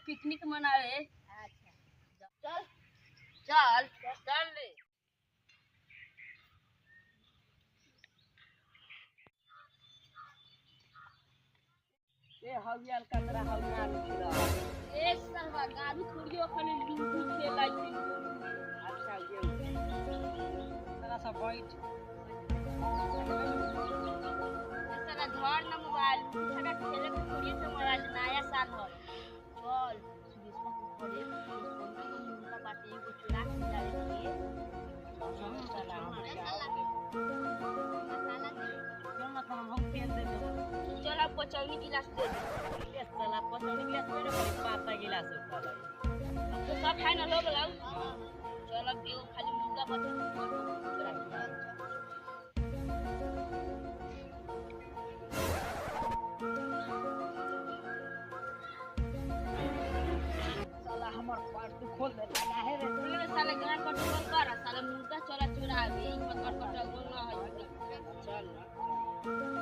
Picnic मनावे। अच्छा चल चल चल ले। ए हवियाल कतरा हवियाल खिला ए सरवा गाड़ी थोड़ियो खाली लूडू खेलाई थी। अच्छा ये सारा सब बैठ सारा घर ना मोबाइल सारा खेले के थोड़ी से मोबाइल नया साल हो चल बिस्मा पड़े उनका बाटे को चुरा के जाए के मसाला मसाला क्यों मतलब हम फेंक दे चल आप पचौनी गिलास दे दे साला पचौनी गिलास में पाता गिलास होता है तो सब फाइनल हो गया। चल अब एगो खाली मुर्गा बचा साला हमर पार्ट खोल दे लगा है रे तेरे साले गान कंट्रोल कर साले मुर्गा चला चुरा गई मत कंट्रोल ना है चल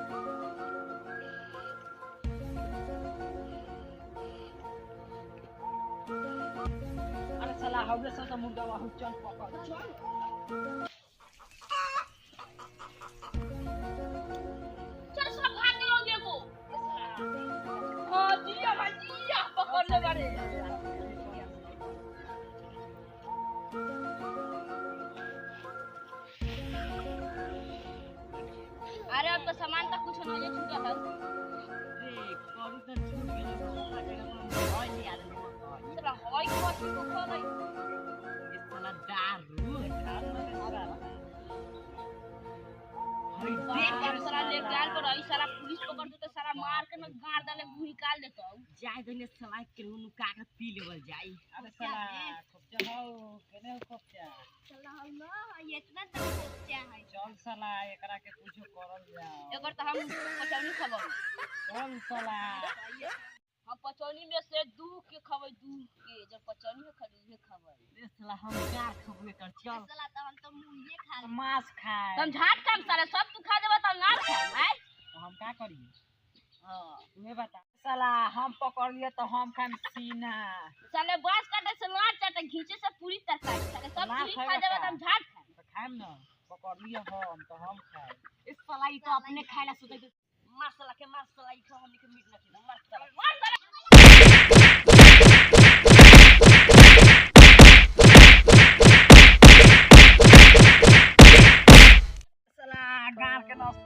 अरे साला हवे से तो मुर्गा वाहु चल पकड़ चल चल सब भाग लो देखो हां जिया भाईया पकड़ ले बारे। अरे अब तो सामान तक कुछ नहीं छूटा है देख करू तो छूट गेलो होय ले आ साला होय को खो गई इस साला दारू खान में सारा हई देख कर साला ले गाल पर हई सारा पुलिस पकड़ दे तो सारा मार के न गाड़ डाले मुंह निकाल देतो जाय देने साला के नु का के पी लेवल जाई। अरे साला खोपचा हो केने खोपचा साला हम न इतना तक खोपचा है चल साला एकरा के कुछो करल जाओ एकर त हम पचौनी खबो चल साला हम पचौनी में से दूध के खबै दूध के जब पचौनी में खली ये खबै ए साला हम गार खबे कर चल साला त हम तो मुंहे खा मांस खाए तुम झाट काम साला सब तू खा देबा त ना खाए भाई तो हम का करिए हां तुम्हें बता साला हम पकड़ लिए तो हम खाम सीना साले बांस काटे से लाट चाटे घींचे से पूरी तरकारी साले सब तू खा देबा त हम झाट खाए तो खाएम ना पकड़ लिए हम तो हम खाए इस साला ई तो अपने खाएला सोचे मसाला के मसाला ई खा हमनी के मीट ना खिला मसाला साला गांव के नस